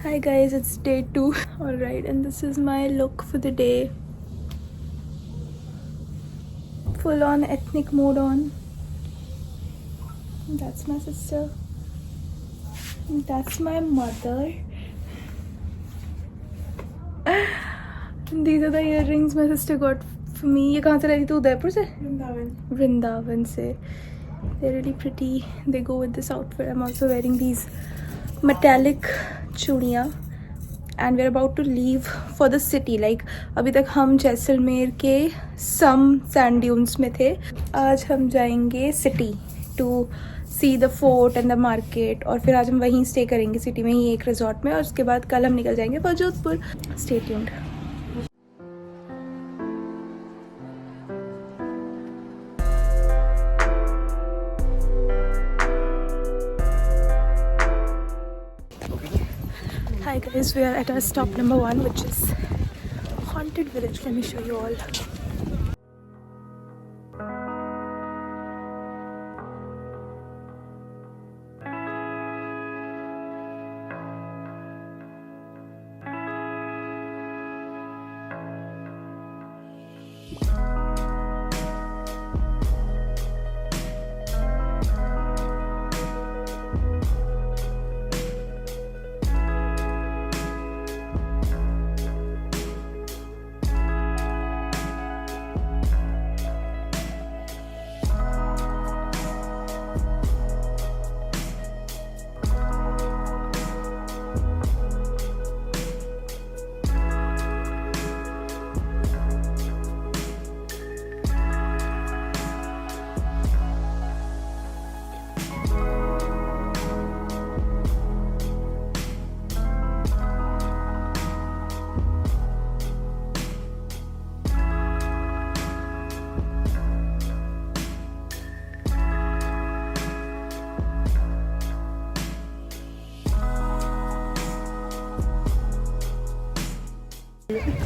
Hi guys, it's day 2. Alright, and this is my look for the day. Full on ethnic mode on. That's my sister. That's my mother. These are the earrings my sister got for me. ये कहाँ से लाई थी तू? उदयपुर से? वृंदावन से. They're really pretty. They go with this outfit. I'm also wearing these metallic चूड़ियाँ. And we're about to leave for the city. Like अभी तक हम जैसलमेर के some sand dunes में थे. आज हम जाएंगे city to see the fort and the market. और फिर आज हम वहीं stay करेंगे city में ही एक resort में. और उसके बाद कल हम निकल जाएंगे for Jodhpur. Stay tuned. Hi guys, we are at our stop number 1, which is Haunted Village. Let me show you all.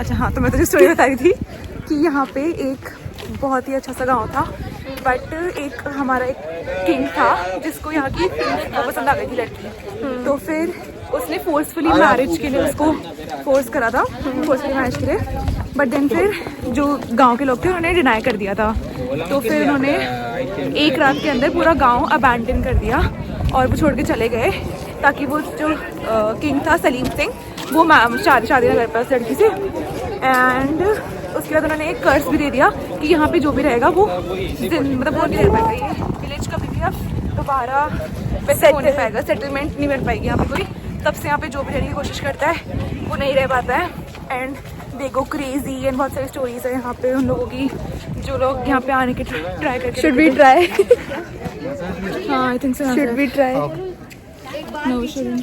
अच्छा हाँ, तो मैं तुझे स्टोरी बता रही थी कि यहाँ पे एक बहुत ही अच्छा सा गांव था. बट एक हमारा एक किंग था जिसको यहाँ की बहुत पसंद आ गई थी लड़की. तो फिर उसने फोर्सफुली मैरिज के लिए उसको फोर्स करा था, फोर्सफुली मैरिज के लिए. बट देन फिर जो गांव के लोग थे उन्होंने डिनाई कर दिया था. तो फिर उन्होंने एक रात के अंदर पूरा गाँव अबैंडन कर दिया और वो छोड़ के चले गए ताकि वो जो किंग था सलीम सिंह वो शादी ना कर पाए उस लड़की से. एंड उसके बाद उन्होंने एक कर्ज भी दे दिया कि यहाँ पे जो भी रहेगा वो मतलब वो नहीं रह पाएगा, ये विलेज कभी भी अब दोबारा वैसे हो नहीं पाएगा, सेटलमेंट नहीं बन पाएगी यहाँ पे कोई. तब से यहाँ पे जो भी रहने की कोशिश करता है वो नहीं रह पाता है. And they go crazy and बहुत सारी स्टोरीज है यहाँ पे उन लोगों की जो लोग यहाँ पे आने के ट्राई करके. Should we try? हाँ, I think so. Should we try? No, we shouldn't.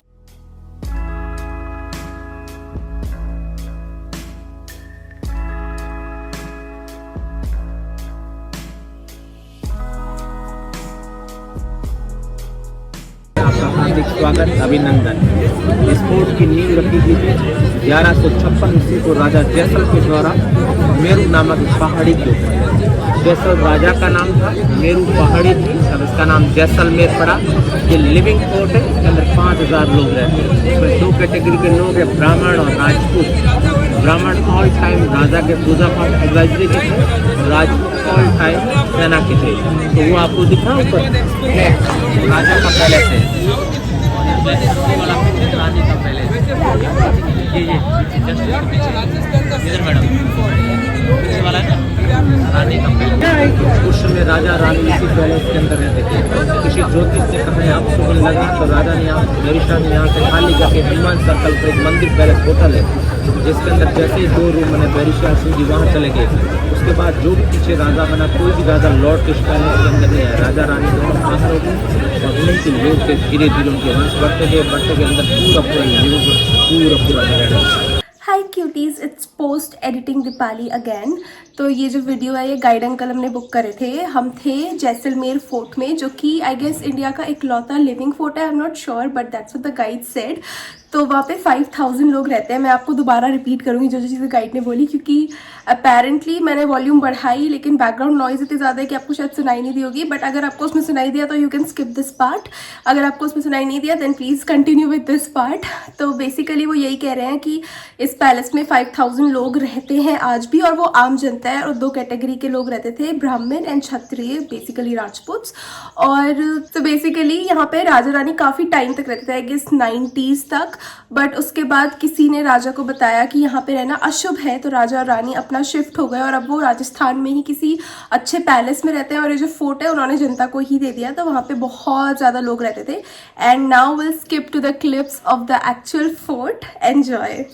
हार्दिक स्वागत, अभिनंदन. इस फोर्ट की नींव रखी गई थी 1156 ईस्वी को राजा जैसल के द्वारा मेरू नामक पहाड़ी के ऊपर. जैसल राजा का नाम था, मेरू पहाड़ी थी, अब इसका नाम जैसलमेर पड़ा. ये लिविंग फोर्ट है, इसके अंदर 5000 लोग रहते हैं. इसमें 2 कैटेगरी के लोग हैं, ब्राह्मण और राजपूत. ब्राह्मण ऑल टाइम राजा के पूजा पाठ एडवाइजरी के थे, राजपूत ऑल टाइम सेना के थे. तो वो आपको दिख रहा ऊपर राजा का पैलेस है, रानी का पैलेस. ये इधर मैडम पीछे वाला है ना, रानी का पैलेस. उस समय राजा रानी इसी पैलेस के अंदर रहते थे. किसी ज्योतिष से कहा आप सुगन लगा तो राजा ने यहाँ बेरिशा ने यहाँ से खाली करके हनुमान सर्कल पर एक मंदिर पैलेस होटल है जिसके अंदर जैसे ही 2 रूम बने बेरिशा सिंह जी वहाँ चले गए. उसके बाद जो भी पीछे राजा बना कोई भी राजा लॉर्ड के इस पैलेस के अंदर नहीं है. राजा रानी दोनों बाहर हो गए और उन्हीं के लोग के धीरे धीरे उनके वंश बढ़ते गए अंदर पूरा रहना. Hi cuties, it's post editing Deepali again. तो ये जो वीडियो है ये गाइड अंकल हमने बुक करे थे. हम थे जैसलमेर फोर्ट में जो कि आई गेस इंडिया का इकलौता लिविंग फोर्ट है. I am not sure but that's what the guide said. तो वहाँ पे 5000 लोग रहते हैं। मैं आपको दोबारा रिपीट करूँगी जो जो चीज़ें गाइड ने बोली, क्योंकि अपेरेंटली मैंने वॉल्यूम बढ़ाई लेकिन बैकग्राउंड नॉइज इतनी ज़्यादा है कि आपको शायद सुनाई नहीं दी होगी। बट अगर आपको उसमें सुनाई दिया तो you can skip this part, अगर आपको उसमें सुनाई नहीं दिया then please continue with this part. तो बेसिकली वो यही कह रहे हैं कि इस पैलेस में 5000 लोग रहते हैं आज भी, और वो आम जनता है, और 2 कैटेगरी के लोग रहते थे, ब्राह्मण एंड क्षत्रिय, बेसिकली राजपूत्स। और तो बेसिकली यहाँ पे राजा रानी काफ़ी टाइम तक रहते थे, आई गेस 90s तक। बट उसके बाद किसी ने राजा को बताया कि यहाँ पे रहना अशुभ है, तो राजा और रानी अपना शिफ्ट हो गए और अब वो राजस्थान में ही किसी अच्छे पैलेस में रहते हैं। और ये जो फोर्ट है उन्होंने जनता को ही दे दिया, तो वहाँ पे बहुत ज़्यादा लोग रहते थे। And now will skip to the clips of the actual fort, enjoy.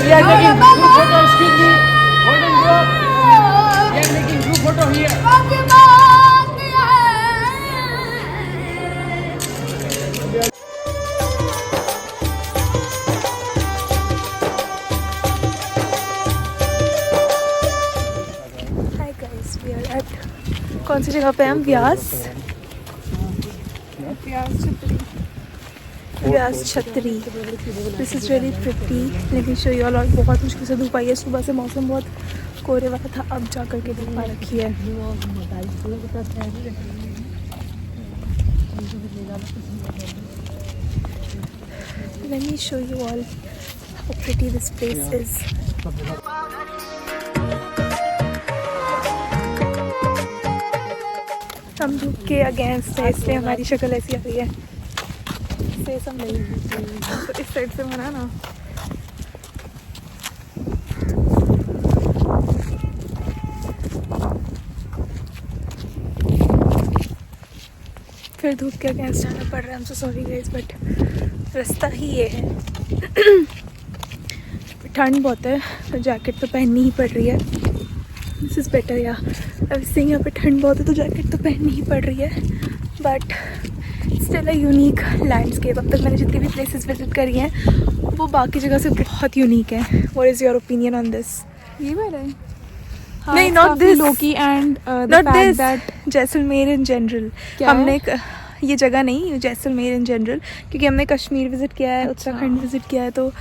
We are taking group photo. Excuse me. Holding you up. We are making group photo here. Hi guys, we are at, कौन सी जगह पे हम? Vyas Chhatri. This is very pretty, let me show you all. और बहुत मुश्किल से धूप आई है, सुबह से मौसम बहुत कोहरे वाला था, अब जा कर के धूप आ रखी है। Let me show you all how pretty this place is. हम धूप के अगेंस्ट है, इसलिए हमारी शक्ल ऐसी आ रही है। से तो इस साइड से मना ना। फिर धूप के अगेंस्ट जाना पड़ रहा है। I'm so sorry guys, but रास्ता ही ये है। ठंड बहुत है तो जैकेट तो पहननी ही पड़ रही है। दिस इज़ बेटर या वैसे यहाँ पे ठंड बहुत है तो जैकेट तो पहननी ही पड़ रही है, but still a unique landscape. अब तक मैंने जितनी भी प्लेसेस विजिट करी हैं वो बाकी जगह से बहुत यूनिक है। What is your opinion on this? ये वाला है? नहीं, not this Loki and not this, Jaisalmer in general. क्या हमने ये जगह नहीं, जैसलमेर इन जनरल, क्योंकि हमने कश्मीर विजिट किया है, अच्छा। उत्तराखंड विजिट किया है, तो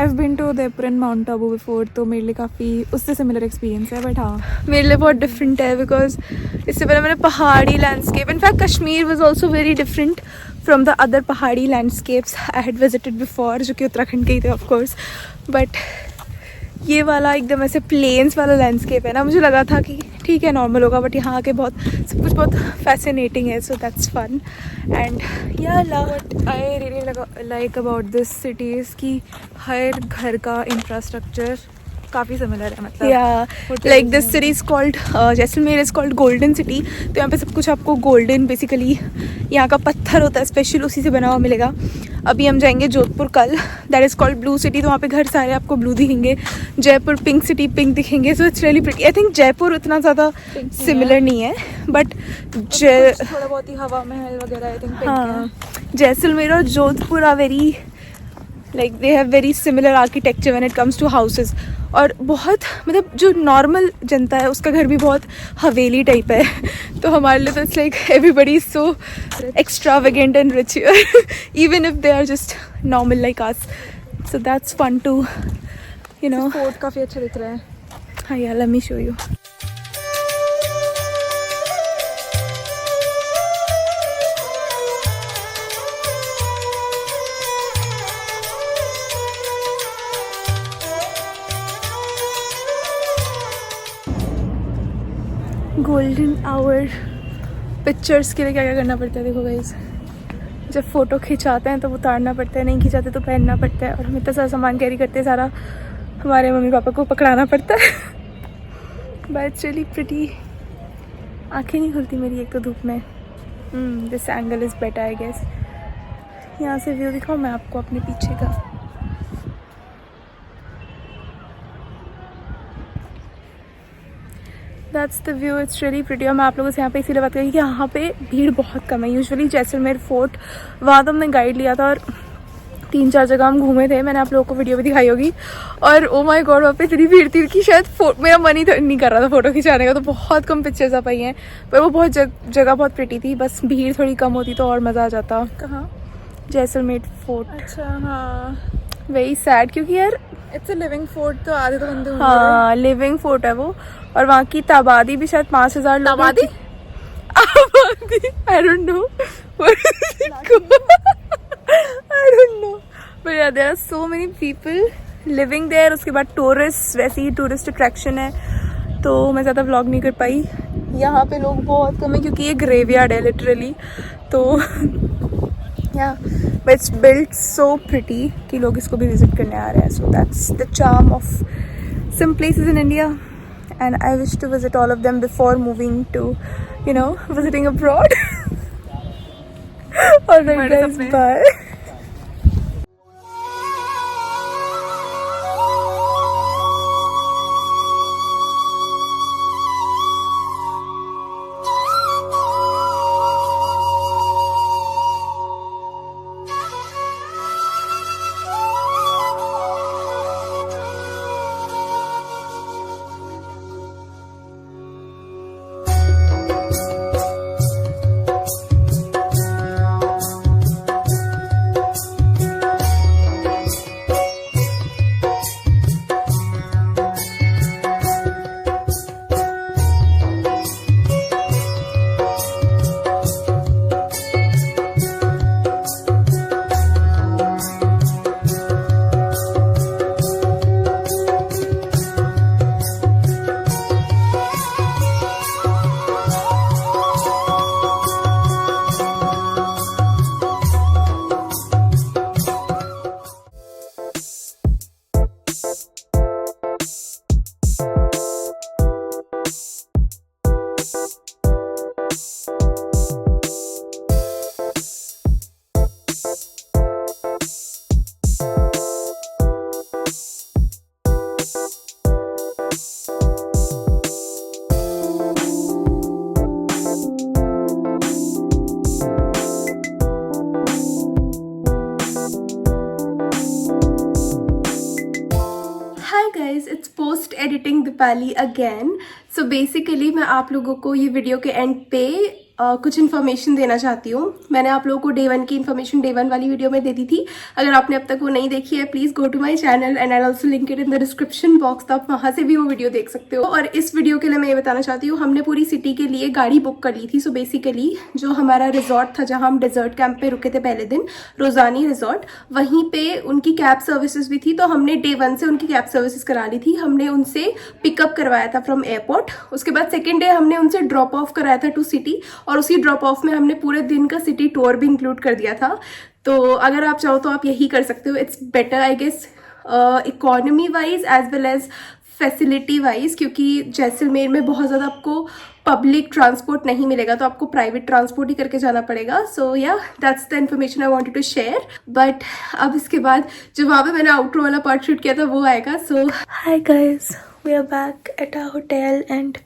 I've been to Udaipur and mount Abu before, तो मेरे लिए काफ़ी उससे सिमिलर एक्सपीरियंस है। बट हाँ, मेरे लिए बहुत डिफरेंट है, बिकॉज इससे पहले मैंने पहाड़ी landscape, in fact Kashmir was also very different from the other पहाड़ी landscapes I had visited before, जो कि उत्तराखंड के ही थे ऑफ कोर्स। बट ये वाला एकदम ऐसे प्लेन्स वाला लैंडस्केप है ना, मुझे लगा था कि ठीक है नॉर्मल होगा, बट यहाँ के बहुत सब कुछ बहुत फैसिनेटिंग है, सो दैट्स फन। एंड या what I really like about this city is कि हर घर का इंफ्रास्ट्रक्चर काफ़ी सिमिलर है मतलब। या like this city is called Jaisalmer is called golden city. तो यहाँ पे सब कुछ आपको गोल्डन, बेसिकली यहाँ का पत्थर होता है स्पेशल, उसी से बना हुआ मिलेगा। अभी हम जाएंगे जोधपुर कल, that is called blue city. तो वहाँ पे घर सारे आपको ब्लू दिखेंगे। जयपुर पिंक सिटी, पिंक दिखेंगे। So it's really pretty. I think Jaipur उतना ज़्यादा सिमिलर नहीं है, बट थोड़ा बहुत ही हवा महल वगैरह आई थिंक। हाँ, जैसलमेर और Jodhpur are very like they have very similar architecture when it comes to houses. और बहुत मतलब जो नॉर्मल जनता है उसका घर भी बहुत हवेली टाइप है। तो हमारे लिए तो it's like everybody is so extravagant and rich even if they are just normal like us. So that's fun to you know. Fort काफ़ी अच्छा दिख रहा है। हाँ यार, let me show you. Golden hour pictures के लिए क्या क्या करना पड़ता है देखो गाइस। जब फ़ोटो खिंचाते हैं तो उतारना पड़ता है, नहीं खिंचाते तो पहनना पड़ता है। और हम इतना सारा सामान कैरी करते हैं, सारा हमारे मम्मी पापा को पकड़ाना पड़ता है। बट चली प्रिटी। आँखें नहीं खुलती मेरी एक तो धूप में। This angle is better I guess. यहाँ से व्यू दिखाऊँ मैं आपको अपने पीछे का। That's the view, it's really pretty. और मैं आप लोगों से यहाँ पे इसीलिए बात करी कि यहाँ पे भीड़ बहुत कम है। यूजुअली जैसलमेर फोर्ट, वहाँ तो हमने गाइड लिया था और 3-4 जगह हम घूमे थे। मैंने आप लोगों को वीडियो भी दिखाई होगी। और ओ माय गॉड, वहाँ पे इतनी भीड़ थी कि शायद मेरा मन ही नहीं कर रहा था फ़ोटो खिंचाने का। तो बहुत कम पिक्चर्स आ पाई हैं, पर वो बहुत जगह बहुत प्रिटी थी। बस भीड़ थोड़ी कम होती तो और मज़ा आ जाता। कहाँ? जैसलमेर फोर्ट। अच्छा हाँ, वेरी सैड, क्योंकि यार इट्स अ लिविंग फोर्ट, तो आधे तो बंदे होंगे। हाँ, लिविंग फोर्ट है वो। और वहाँ की ताबादी भी शायद 5000 लोग। ताबादी? I don't know. I don't know. But yeah, there are so many people living there. उसके बाद टूरिस्ट, वैसे ही टूरिस्ट अट्रैक्शन है, तो मैं ज़्यादा व्लॉग नहीं कर पाई। यहाँ पे लोग बहुत कम है क्योंकि ये ग्रेवयार्ड है लिटरली। तो या but it's built so pretty कि लोग इसको भी विजिट करने आ रहे हैं। So that's the charm of some places in India, and I wish to visit all of them before moving to, you know, visiting abroad. All right guys, bye. It's post editing Deepali again. So basically मैं आप लोगों को ये video के and पे कुछ information देना चाहती हूँ। मैंने आप लोगों को डे 1 की इन्फॉर्मेशन डे 1 वाली वीडियो में दे दी थी। अगर आपने अब तक वो नहीं देखी है, please go to my channel and I also link it in the description box, तो आप वहाँ से भी वो वीडियो देख सकते हो। और इस वीडियो के लिए मैं ये बताना चाहती हूँ, हमने पूरी सिटी के लिए गाड़ी बुक कर ली थी। सो बेसिकली जो हमारा रिजॉर्ट था जहाँ हम डेजर्ट कैंप पे रुके थे पहले दिन, रोजानी रिजॉर्ट, वहीं पे उनकी कैब सर्विसेज भी थी। तो हमने डे 1 से उनकी कैब सर्विसेज करा ली थी। हमने उनसे पिकअप करवाया था फ्रॉम एयरपोर्ट। उसके बाद सेकेंड डे हमने उनसे ड्रॉप ऑफ कराया था टू सिटी, और उसी ड्रॉप ऑफ में हमने पूरे दिन का सिटी टूर भी इंक्लूड कर दिया था। तो अगर आप चाहो तो आप यही कर सकते हो। It's better I guess economy wise as well as facility wise, क्योंकि जैसलमेर में बहुत ज़्यादा आपको पब्लिक ट्रांसपोर्ट नहीं मिलेगा, तो आपको प्राइवेट ट्रांसपोर्ट ही करके जाना पड़ेगा. So yeah that's the information I wanted to share. But अब इसके बाद जो वहाँ पे मैंने आउटरो वाला पार्ट शूट किया था वो आएगा. सो Hi guys, we are back at our hotel and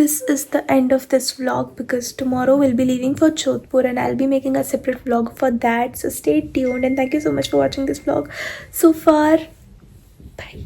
this is the end of this vlog because tomorrow we'll be leaving for Jodhpur and I'll be making a separate vlog for that. So stay tuned and thank you so much for watching this vlog so far. Bye.